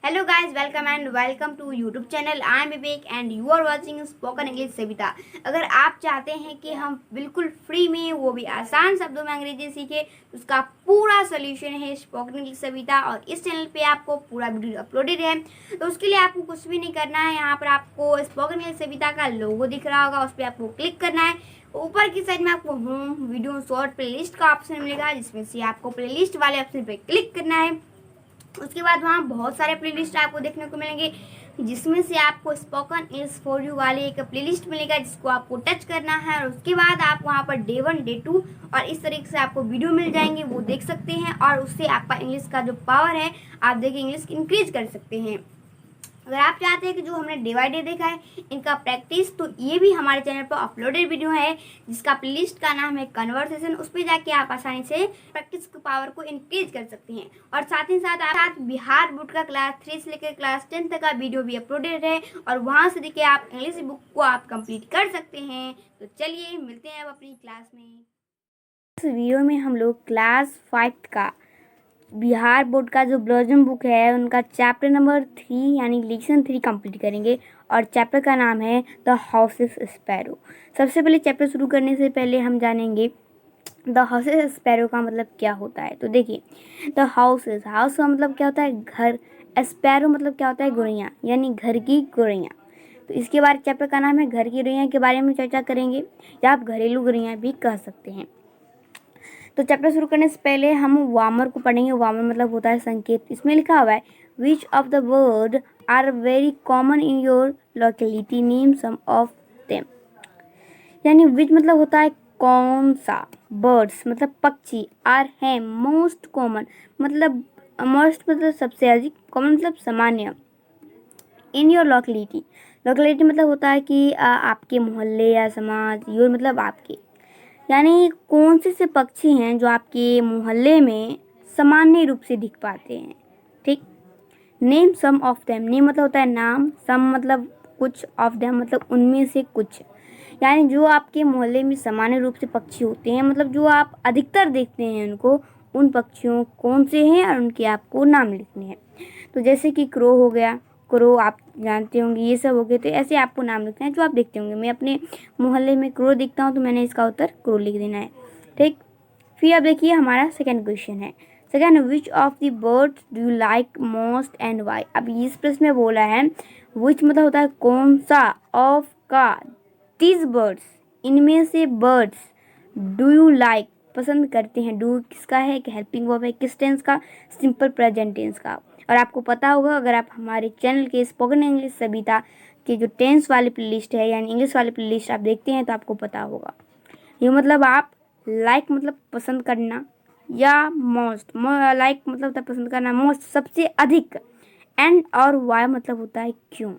Hello guys, welcome to YouTube channel. I am Vivek and you are watching spoken English Savita. अगर आप चाहते हैं कि हम बिल्कुल फ्री में, वो भी आसान शब्दों में अंग्रेजी सीखें, तो उसका पूरा सोल्यूशन है स्पोकन इंग्लिश सविता। और इस चैनल पे आपको पूरा वीडियो अपलोडेड है। तो उसके लिए आपको कुछ भी नहीं करना है। यहाँ पर आपको स्पोकन इंग्लिश सविता का लोगो दिख रहा होगा, उस पर आपको क्लिक करना है। ऊपर की साइड में आपको होम वीडियो शॉर्ट प्लेलिस्ट का ऑप्शन मिलेगा, जिसमें से आपको प्लेलिस्ट वाले ऑप्शन पे क्लिक करना है। उसके बाद वहाँ बहुत सारे प्लेलिस्ट आपको देखने को मिलेंगे, जिसमें से आपको स्पोकन इंग्लिश फॉर यू वाले एक प्लेलिस्ट मिलेगा, जिसको आपको टच करना है। और उसके बाद आप वहाँ पर डे 1 डे 2 और इस तरीके से आपको वीडियो मिल जाएंगे, वो देख सकते हैं। और उससे आपका इंग्लिश का जो पावर है, आप देखिए इंग्लिश इंक्रीज कर सकते हैं। अगर आप चाहते हैं कि जो हमने डे बाई डे देखा है इनका प्रैक्टिस, तो ये भी हमारे चैनल पर अपलोडेड वीडियो है, जिसका प्लेलिस्ट का नाम है कन्वर्सेशन। उस पर जाके आप आसानी से प्रैक्टिस की पावर को इंक्रीज कर सकते हैं। और साथ ही साथ बिहार बोर्ड का क्लास 3 से लेकर क्लास 10 तक का वीडियो भी अपलोडेड है, और वहाँ से देखिए आप इंग्लिश बुक को आप कंप्लीट कर सकते हैं। तो चलिए मिलते हैं अब अपनी क्लास में। इस वीडियो में हम लोग क्लास 5 का बिहार बोर्ड का जो ब्लॉजम बुक है, उनका चैप्टर नंबर 3 यानी लेसन 3 कंप्लीट करेंगे। और चैप्टर का नाम है द हाउसेस स्पैरो। सबसे पहले चैप्टर शुरू करने से पहले हम जानेंगे द हाउसेस स्पैरो का मतलब क्या होता है। तो देखिए, द हाउसेस, हाउस का मतलब क्या होता है, घर। स्पैरो मतलब क्या होता है, गुड़ैया, यानी घर की गुड़ैया। तो इसके बाद चैप्टर का नाम है घर की गुड़ैया के बारे में चर्चा करेंगे, या आप घरेलू गुड़ैया भी कह सकते हैं। तो चैप्टर शुरू करने से पहले हम वार्मर को पढ़ेंगे। वार्मर मतलब होता है संकेत। इसमें लिखा हुआ है which of the word are very common in your locality, name some of them. यानी विच मतलब होता है कौन सा, बर्ड्स मतलब पक्षी, आर है मोस्ट कॉमन मतलब मोस्ट मतलब सबसे अधिक, कॉमन मतलब सामान्य, इन योर लोकेलिटी। लोकेलिटी मतलब होता है कि आपके मोहल्ले या समाज, योर मतलब आपके, यानी कौन से पक्षी हैं जो आपके मोहल्ले में सामान्य रूप से दिख पाते हैं। ठीक। Name some of them, name मतलब होता है नाम, सम मतलब कुछ, ऑफ देम मतलब उनमें से कुछ। यानी जो आपके मोहल्ले में सामान्य रूप से पक्षी होते हैं, मतलब जो आप अधिकतर देखते हैं उनको, उन पक्षियों कौन से हैं और उनके आपको नाम लिखने हैं। तो जैसे कि क्रो हो गया, क्रो आप जानते होंगे, ये सब हो गए। तो ऐसे आपको नाम लिखना है जो आप देखते होंगे। मैं अपने मोहल्ले में क्रो दिखता हूँ, तो मैंने इसका उत्तर क्रो लिख देना है। ठीक। फिर अब देखिए हमारा सेकंड क्वेश्चन है। Second, which of the birds do you like most and why. अब इस प्रश्न में बोला है विच मतलब होता है कौन सा, ऑफ का, दिस बर्ड्स इनमें से बर्ड्स, डू यू लाइक पसंद करते हैं। डू किसका है, एक हेल्पिंग वर्ब है, किस टेंस का, सिंपल प्रेजेंट टेंस का। और आपको पता होगा, अगर आप हमारे चैनल के स्पोकन इंग्लिश सविता के जो टेंस वाली प्लेलिस्ट है, यानी इंग्लिश वाली प्लेलिस्ट आप देखते हैं, तो आपको पता होगा। ये मतलब आप लाइक मतलब पसंद करना, या मोस्ट, लाइक मतलब होता है पसंद करना, मोस्ट सबसे अधिक, एंड और वाई मतलब होता है क्यों।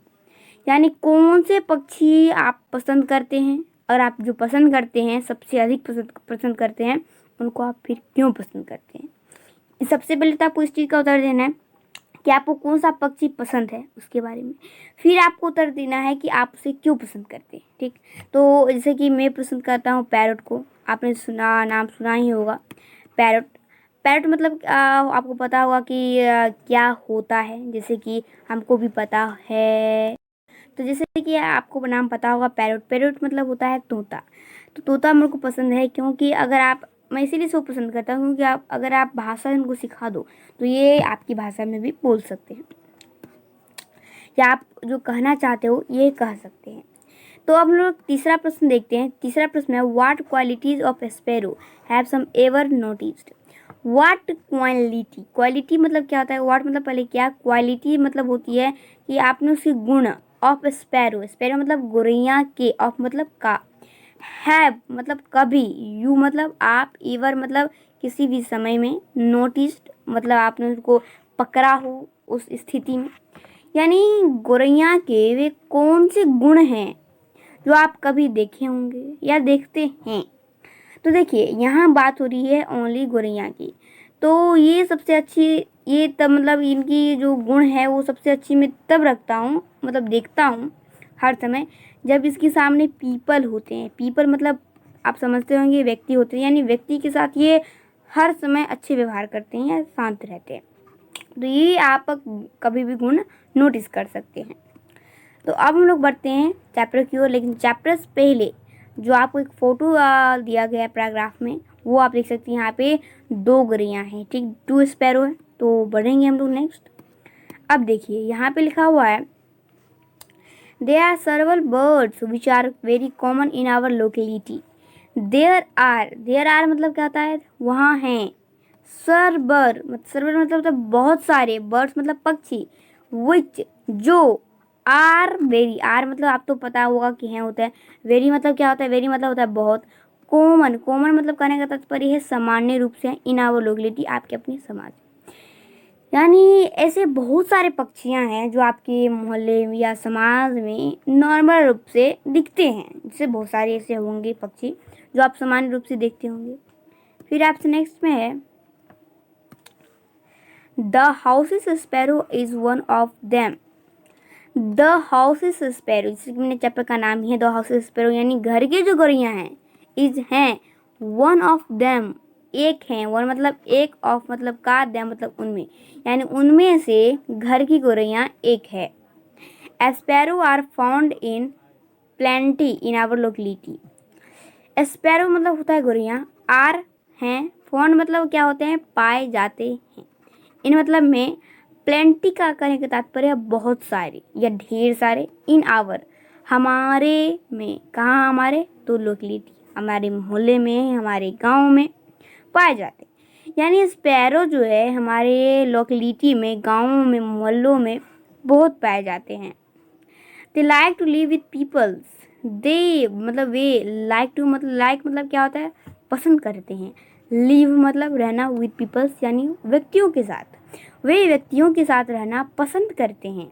यानी कौन से पक्षी आप पसंद करते हैं, और आप जो पसंद करते हैं, सबसे अधिक पसंद करते हैं, उनको आप फिर क्यों पसंद करते हैं। सबसे पहले तो आपको इस चीज़ का उत्तर देना है कि आपको कौन सा पक्षी पसंद है, उसके बारे में। फिर आपको उत्तर देना है कि आप उसे क्यों पसंद करते हैं। ठीक। तो जैसे कि मैं पसंद करता हूँ पैरट को। आपने सुना, नाम सुना ही होगा, पैरट। पैरट मतलब आपको पता होगा कि क्या होता है, जैसे कि हमको भी पता है। तो जैसे कि आपको नाम पता होगा पैरट। पैरट मतलब होता है तोता। तो तोता मेरे को पसंद है, क्योंकि अगर आप, मैं इसीलिए इसको पसंद करता हूँ क्योंकि आप अगर आप भाषा इनको सिखा दो, तो ये आपकी भाषा में भी बोल सकते हैं, या आप जो कहना चाहते हो ये कह सकते हैं। तो अब हम लोग तीसरा प्रश्न देखते हैं। तीसरा प्रश्न है what qualities of sparrow have some ever noticed. What quality, quality मतलब क्या होता है, व्हाट मतलब पहले क्या, क्वालिटी मतलब होती है कि आपने उसके गुण, ऑफ स्पैरो, स्पैरो मतलब गोरैया के, ऑफ मतलब का, हैव मतलब कभी, यू मतलब आप, एवर मतलब किसी भी समय में, नोटिस्ड मतलब आपने उसको पकड़ा हो उस स्थिति में। यानी गोरैया के वे कौन से गुण हैं जो आप कभी देखे होंगे या देखते हैं। तो देखिए यहाँ बात हो रही है ओनली गोरैया की। तो ये सबसे अच्छी, ये तब मतलब इनकी जो गुण है वो सबसे अच्छी मैं तब रखता हूँ, मतलब देखता हूँ हर समय, जब इसके सामने पीपल होते हैं। पीपल मतलब आप समझते होंगे व्यक्ति होते हैं, यानी व्यक्ति के साथ ये हर समय अच्छे व्यवहार करते हैं या शांत रहते हैं। तो ये आप कभी भी गुण नोटिस कर सकते हैं। तो अब हम लोग बढ़ते हैं चैप्टर की ओर, लेकिन चैप्टर से पहले जो आपको एक फ़ोटो दिया गया है पैराग्राफ में, वो आप देख सकते हैं। यहाँ पे 2 गौरैया हैं, ठीक, 2 स्पैरो है। तो बढ़ेंगे हम लोग नेक्स्ट। अब देखिए यहाँ पे लिखा हुआ है there are several birds which are very common in our locality. there are मतलब क्या होता है, वहाँ हैं। सर्बर मतलब होता है बहुत सारे, बर्ड्स मतलब पक्षी, which जो, आर वेरी, आर मतलब आप तो पता होगा कि हैं होता है, वेरी मतलब क्या होता है, वेरी मतलब होता है बहुत, कॉमन मतलब कहने का तात्पर्य है सामान्य रूप से, इन आवर लोकेलिटी आपके अपने समाज, यानी ऐसे बहुत सारे पक्षियां हैं जो आपके मोहल्ले में या समाज में नॉर्मल रूप से दिखते हैं। जैसे बहुत सारे ऐसे होंगे पक्षी जो आप सामान्य रूप से देखते होंगे। फिर आपसे नेक्स्ट में है the houses sparrow is one of them. The houses sparrow, जैसे कि मैंने चैप्टर का नाम ही है द हाउसेस स्पैरो, यानी घर के जो गौरैया हैं, इज हैं, वन ऑफ देम एक हैं, वन मतलब एक, ऑफ मतलब का, देम मतलब उनमें, यानी उनमें से घर की गौरैया एक है। Sparrow are found in plenty in our locality. Sparrow मतलब होता है गौरैया, आर हैं, फाउंड मतलब क्या होते हैं, पाए जाते हैं, इन मतलब में, प्लेंटी का कहने का तात्पर्य बहुत सारे या ढेर सारे, इन आवर हमारे में, कहाँ हमारे, तो लोकेलिटी हमारे मोहल्ले में, हमारे गांव में पाए जाते, यानी स्पैरो जो है हमारे लोकेलिटी में, गांवों में, मोहल्लों में बहुत पाए जाते हैं। They like to live with peoples, they मतलब वे, लाइक टू मतलब लाइक मतलब क्या होता है, पसंद करते हैं, लिव मतलब रहना, विथ पीपल्स यानी व्यक्तियों के साथ, वे व्यक्तियों के साथ रहना पसंद करते हैं।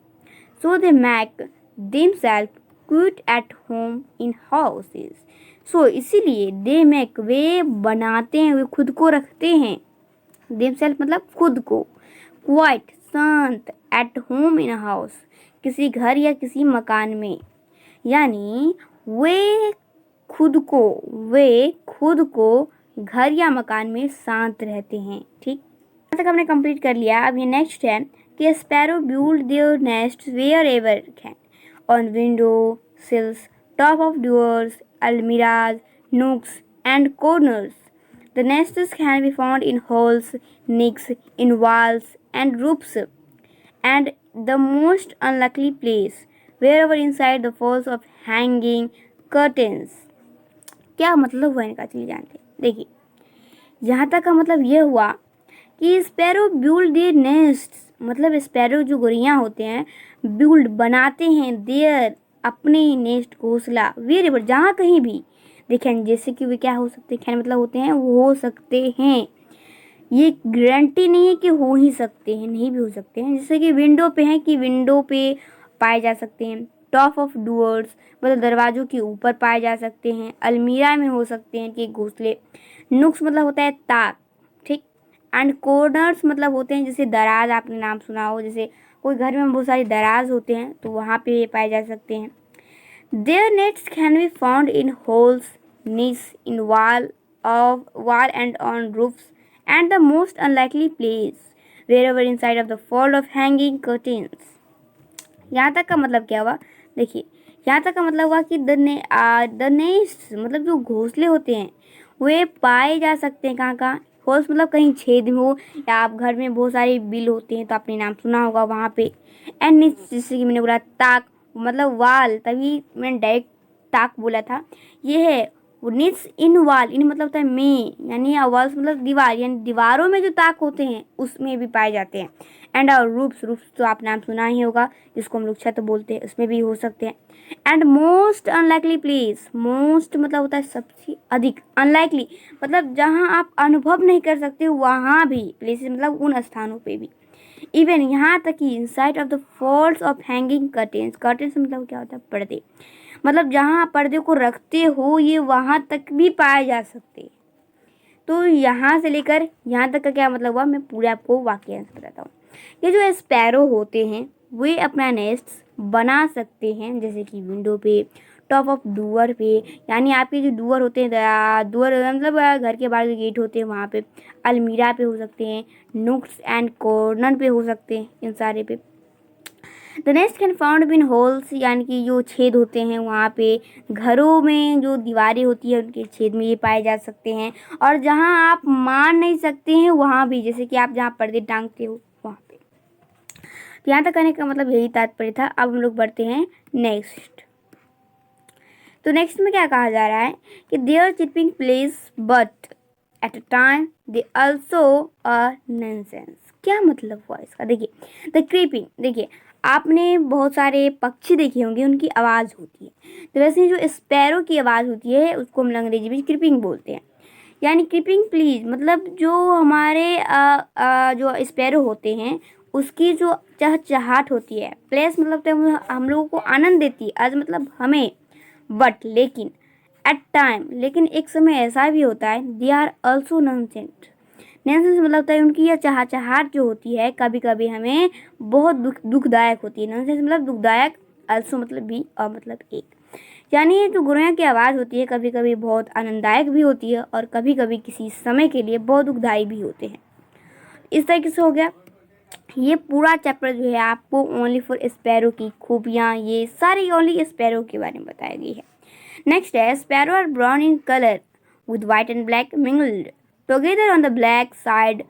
So they make themself cute at home in houses. So इसीलिए दे मेक वे बनाते हैं, वे खुद को रखते हैं, देमसेल्फ मतलब खुद को, क्वाइट शांत, एट होम इन हाउस किसी घर या किसी मकान में, यानी वे खुद को घर या मकान में शांत रहते हैं। ठीक, यहाँ तक हमने कंप्लीट कर लिया। अब ये नेक्स्ट है कि sparrow build their nest wherever can, on window sills, top of doors, almirahs, nooks and corners. The nests can be found in holes, nicks, in walls and roofs, and the most unlikely place, wherever inside the folds of hanging curtains. क्या मतलब हुआ इनका, चलिए जानते हैं। देखिए यहाँ तक का मतलब ये हुआ कि स्पैरो बिल्ड देयर नेस्ट, मतलब स्पैरो जो गौरैया होते हैं, बिल्ड बनाते हैं, देयर अपने नेस्ट घोंसला, वेरेवर जहाँ कहीं भी, देखें जैसे कि वे क्या हो सकते हैं, मतलब होते हैं, वो हो सकते हैं, ये गारंटी नहीं है कि हो ही सकते हैं, नहीं भी हो सकते हैं। जैसे कि विंडो पे हैं कि विंडो पे पाए जा सकते हैं, टॉप ऑफ डोर्स मतलब दरवाजों के ऊपर पाए जा सकते हैं, अलमीरा में हो सकते हैं कि घोंसले, नुक्स मतलब होता है ताक, ठीक, एंड कॉर्नर्स मतलब होते हैं जैसे दराज, आपने नाम सुना हो, जैसे कोई घर में बहुत सारी दराज होते हैं तो वहाँ पे पाए जा सकते हैं। Their nets can be found in holes, niches, in wall and on roofs, and the most unlikely place, wherever inside of the fold of hanging curtains. यहाँ तक का मतलब क्या हुआ, देखिए यहाँ तक का मतलब हुआ कि द नेस्ट मतलब जो घोंसले होते हैं वे पाए जा सकते हैं, कहाँ, होल्स मतलब कहीं छेद में हो, या आप घर में बहुत सारे बिल होते हैं तो आपने नाम सुना होगा वहाँ पे, एंड नीच जैसे कि मैंने बोला ताक मतलब वाल, तभी मैंने डायरेक्ट ताक बोला था, ये है वो नीच, इन वाल, इन मतलब होता है में, यानी वाल्स मतलब दीवार, यानी दीवारों में जो ताक होते हैं उसमें भी पाए जाते हैं, एंड रूफ्स तो आप नाम सुना ही होगा जिसको हम लोग छत बोलते हैं, उसमें भी हो सकते हैं, and most unlikely place, most मतलब होता है सबसे अधिक, अनलाइकली मतलब जहाँ आप अनुभव नहीं कर सकते वहाँ भी, प्लेसेस मतलब उन स्थानों पे भी, इवन यहाँ तक कि inside of the folds of hanging curtains, curtains मतलब क्या होता है, पर्दे, मतलब जहाँ आप पर्दे को रखते हो ये वहाँ तक भी पाए जा सकते। तो यहाँ से लेकर यहाँ तक का क्या मतलब हुआ, मैं पूरे आपको वाक्यांश बताता हूँ। ये जो स्पैरो होते हैं वे अपना नेस्ट बना सकते हैं, जैसे कि विंडो पे, टॉप ऑफ डूअर पे, यानी आपके जो डूअर होते हैं, डूअर मतलब घर के बाहर जो गेट होते हैं वहाँ पे, अलमीरा पे हो सकते हैं, नुक्स एंड कॉर्नर पे हो सकते हैं, इन सारे पे। The nest can found been holes, यानी कि जो छेद होते हैं वहाँ पे, घरों में जो दीवारें होती है उनके छेद में ये पाए जा सकते हैं। और जहाँ आप मान नहीं सकते हैं वहाँ भी, जैसे कि आप जहाँ पर्दे टांगते हो वहाँ पे। तो यहाँ तक कहने का मतलब यही तात्पर्य था। अब हम लोग बढ़ते हैं नेक्स्ट। तो नेक्स्ट में क्या कहा जा रहा है कि their chipping place but at a time they also a nonsense. क्या मतलब हुआ इसका? देखिए द क्रीपिंग, देखिए आपने बहुत सारे पक्षी देखे होंगे, उनकी आवाज़ होती है। तो वैसे जो स्पैरो की आवाज़ होती है उसको हम अंग्रेजी में क्रीपिंग बोलते हैं। यानी क्रीपिंग प्लीज मतलब जो हमारे जो स्पैरो होते हैं उसकी जो चहचहाट होती है। प्लेस मतलब तो हम लोगों को आनंद देती है, आज मतलब हमें, बट लेकिन, एट टाइम लेकिन एक समय ऐसा भी होता है, दे आर ऑल्सो नॉनसेंट। नॉनसेंस मतलब होता है उनकी यह चहचहाट जो होती है कभी कभी हमें बहुत दुखदायक होती है। नॉनसेंस मतलब दुखदायक, ऑल्सो मतलब भी, और मतलब एक। यानी ये जो गुड़िया की आवाज़ होती है कभी कभी बहुत आनंददायक भी होती है और कभी कभी किसी समय के लिए बहुत दुखदायी भी होते हैं। इस तरीके से हो गया ये पूरा चैप्टर जो है आपको ओनली फॉर स्पैरो की खूबियाँ, ये सारी ओनली स्पैरो के बारे में बताई गई है। नेक्स्ट है sparrow are brown in colour with white and black mingled together on the black side,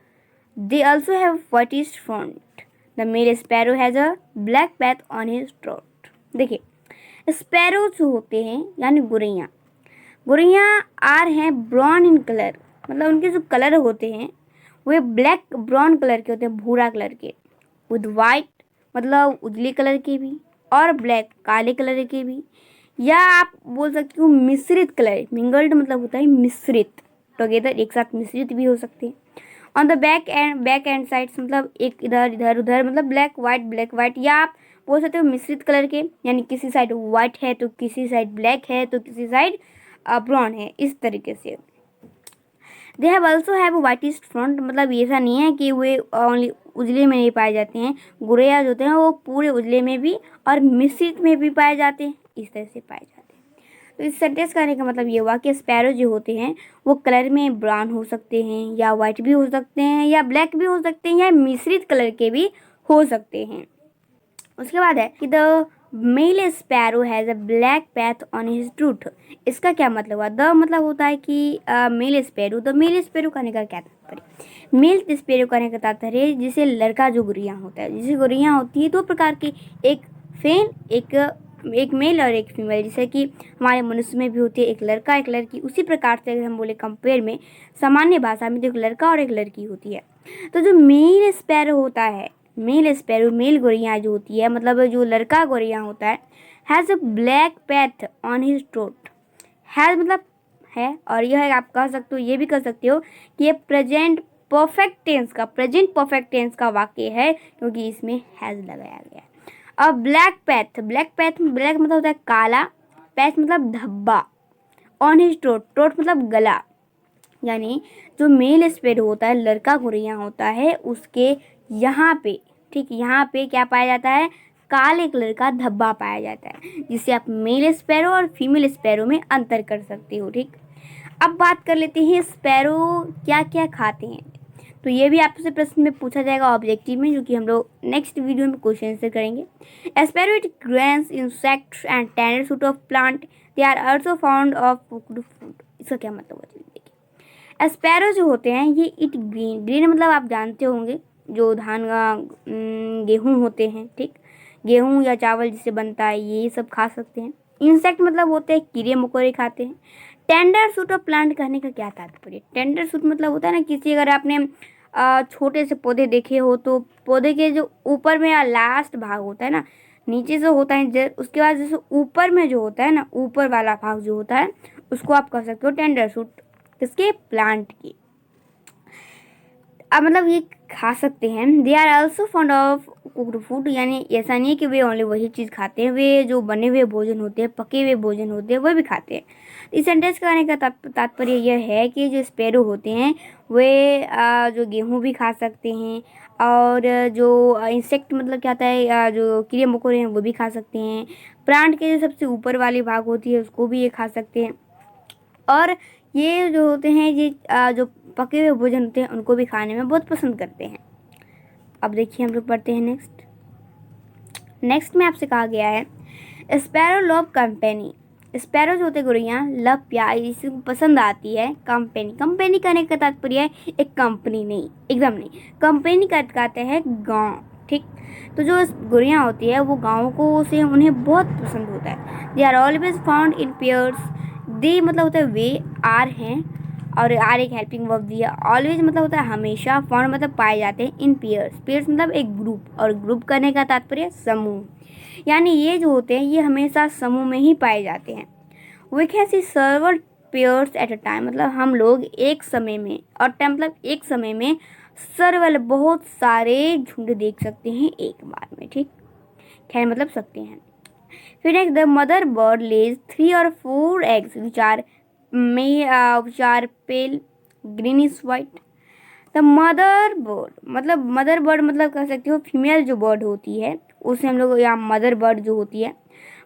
they also have whitish front, the male sparrow has a black path on his throat. देखिए sparrow जो होते हैं यानी गुरैया, गुरैया are हैं brown in colour, मतलब उनके जो कलर होते हैं वे ब्लैक ब्राउन कलर के होते हैं, भूरा कलर के, विद वाइट मतलब उजले कलर के भी, और ब्लैक काले कलर के भी, या आप बोल सकते हो मिश्रित कलर। मिंगल्ड मतलब होता है मिश्रित, टुगेदर एक साथ मिश्रित भी हो सकते हैं। On the back and sides मतलब एक इधर इधर उधर, मतलब ब्लैक वाइट, या आप बोल सकते हो मिश्रित कलर के, यानी किसी साइड वाइट है तो किसी साइड ब्लैक है तो किसी साइड ब्राउन है, इस तरीके से। They have also have whitish front, मतलब ऐसा नहीं है कि वे ओनली उजले में नहीं पाए जाते हैं, गुरैया जो होते हैं वो पूरे उजले में भी और मिश्रित में भी पाए जाते हैं, इस तरह से पाए जाते हैं। तो इस सेंटेंस कहने का मतलब ये हुआ कि स्पैरो जो होते हैं वो कलर में ब्राउन हो सकते हैं, या वाइट भी हो सकते हैं, या ब्लैक भी हो सकते हैं, या मिश्रित कलर के भी हो सकते हैं। उसके बाद है कि the male sparrow has a black path on his truth. इसका क्या मतलब हुआ? द मतलब होता है कि male sparrow, the male sparrow कहने का क्या तात्पर्य? मेल स्पैरो कहने का तात्पर्य जिसे लड़का जो गुड़िया होता है, जैसे गुड़िया होती है दो प्रकार की, एक फेन एक मेल और एक फीमेल, जैसे कि हमारे मनुष्य में भी होती है एक लड़का एक लड़की। उसी प्रकार से अगर हम बोले कंपेयर में सामान्य भाषा में तो एक लड़का और एक लड़की होती है। तो जो मेल स्पैरो होता है, मेल स्पैरो मेल गोरियाँ जो होती है, मतलब जो लड़का गोरियाँ होता है, has a black path on his throat. Has मतलब है, और यह आप कह सकते हो, ये भी कह सकते हो कि ये प्रेजेंट परफेक्ट टेंस का वाक्य है क्योंकि इसमें हैज़ लगाया गया है। अब ब्लैक पैथ ब्लैक मतलब होता है काला, पैथ मतलब धब्बा, ऑन हिज थ्रोट मतलब गला, यानी जो मेल स्पैरो होता है लड़का गोरिया होता है उसके यहाँ पे, ठीक यहाँ पे क्या पाया जाता है? काले कलर का धब्बा पाया जाता है, जिससे आप मेल स्पैरो और फीमेल स्पैरो में अंतर कर सकते हो। ठीक, अब बात कर लेते हैं स्पैरो क्या क्या खाते हैं। तो ये भी आपसे प्रश्न में पूछा जाएगा ऑब्जेक्टिव में, जो कि हम लोग नेक्स्ट वीडियो में क्वेश्चन आंसर करेंगे। Sparrow it grains insects and tender shoot of plant, they are also found of cooked food. इसका क्या मतलब है? देखिए स्पैरो जो होते हैं ये इट ग्रीन मतलब आप जानते होंगे जो धान का गेहूँ होते हैं, ठीक, गेहूँ या चावल जिससे बनता है ये सब खा सकते हैं। इंसेक्ट मतलब होते हैं कीड़े मकोड़े खाते हैं। टेंडर सूट ऑफ प्लांट कहने का क्या तात्पर्य? टेंडर सूट मतलब होता है ना, किसी अगर आपने छोटे से पौधे देखे हो तो पौधे के जो ऊपर में या लास्ट भाग होता है ना, नीचे से होता है, उसके बाद जैसे ऊपर में जो होता है ना, ऊपर वाला भाग जो होता है उसको आप कह सकते हो टेंडर सूट, किसके? प्लांट की। अब मतलब ये खा सकते हैं। They are also fond of cooked food, यानी ऐसा नहीं है कि वे ओनली वही चीज़ खाते हैं, वे जो बने हुए भोजन होते हैं, पके हुए भोजन होते हैं, वो भी खाते हैं। इस सेंटेंस का कहने का तात्पर्य यह है कि जो स्पैरो होते हैं वे जो गेहूँ भी खा सकते हैं और जो इंसेक्ट मतलब क्या होता है, जो कीड़े मकोड़े हैं वो भी खा सकते हैं। प्लांट के जो सबसे ऊपर वाली भाग होती है उसको भी ये खा सकते हैं। और ये जो होते हैं ये जो पके हुए भोजन होते हैं उनको भी खाने में बहुत पसंद करते हैं। अब देखिए हम लोग पढ़ते हैं नेक्स्ट में आपसे कहा गया है स्पैरो लव कंपेनी। स्पैरो जो होते गोरैया लव प्यार इसको पसंद आती है कंपेनी। कंपेनी करने का तात्पर्य है एक कंपनी नहीं, एकदम नहीं, कंपेनी का कहते हैं गांव। ठीक, तो जो गोरैया होती है वो गाँव को से उन्हें बहुत पसंद होता है। They are always found in pairs. They मतलब होता है वे, आर हैं और आर एक हेल्पिंग वर्ब दिया। ऑलवेज मतलब होता है हमेशा, फाउंड मतलब पाए जाते हैं, इन पेयर्स। पेयर्स मतलब एक ग्रुप, और ग्रुप करने का तात्पर्य समूह, यानी ये जो होते हैं ये हमेशा समूह में ही पाए जाते हैं। We can see several pairs at a time, मतलब हम लोग एक समय में, और टाइम मतलब एक समय में, सर्वल बहुत सारे झुंड देख सकते हैं एक बार में। ठीक, खैर मतलब सकते हैं। फिर next, the mother bird lays 3 or 4 eggs which are pale greenish white। The mother bird मतलब कह सकते हो फीमेल जो बर्ड होती है उसे हम लोग यहाँ मदर बर्ड जो होती है,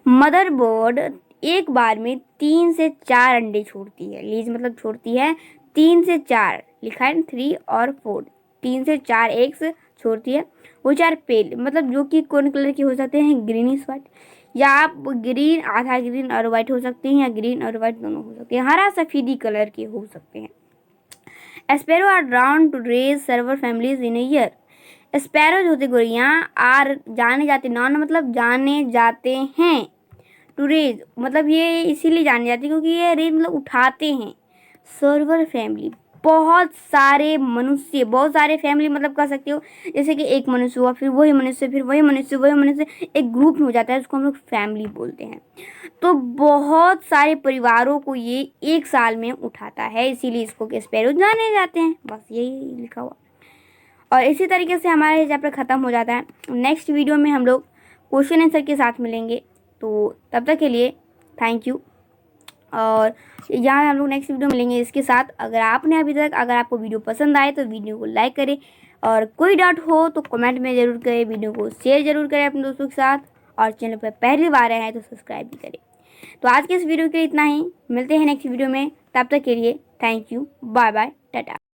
मदर बर्ड एक बार में 3 से 4 अंडे छोड़ती है। लीज मतलब छोड़ती है 3 से 4, लिखा है 3 और 4, 3 से 4 एग्स छोड़ती है। वो 4 पेल मतलब जो कि कौन कलर के हो सकते हैं, ग्रीनिश वाइट, या आप ग्रीन, आधा ग्रीन और वाइट हो सकते हैं, या ग्रीन और वाइट दोनों हो सकते हैं, हरा सफेदी कलर के हो सकते हैं। Sparrow are drown to raise several families in year. Sparrow जो होते गोरैया आर जाने जाते, नॉन मतलब जाने जाते हैं, टू रेज मतलब ये इसीलिए जाने जाते हैं क्योंकि ये रेज मतलब उठाते हैं, सर्वर फैमिली बहुत सारे मनुष्य, बहुत सारे फैमिली मतलब कह सकते हो जैसे कि एक मनुष्य हुआ, फिर वही मनुष्य, फिर वही मनुष्य, वही मनुष्य, एक ग्रुप में हो जाता है, उसको हम लोग फैमिली बोलते हैं। तो बहुत सारे परिवारों को ये एक साल में उठाता है, इसीलिए इसको स्पैरो जाने जाते हैं। बस यही लिखा हुआ। और इसी तरीके से हमारा ये चैप्टर ख़त्म हो जाता है। नेक्स्ट वीडियो में हम लोग क्वेश्चन आंसर के साथ मिलेंगे, तो तब तक के लिए थैंक यू। और यहाँ हम लोग नेक्स्ट वीडियो मिलेंगे इसके साथ। अगर आपको वीडियो पसंद आए तो वीडियो को लाइक करें, और कोई डाउट हो तो कमेंट में ज़रूर करें, वीडियो को शेयर ज़रूर करें अपने दोस्तों के साथ, और चैनल पर पहली बार आए हैं तो सब्सक्राइब भी करें। तो आज के इस वीडियो के लिए इतना ही, मिलते हैं नेक्स्ट वीडियो में, तब तक के लिए thank you, bye bye, Tata.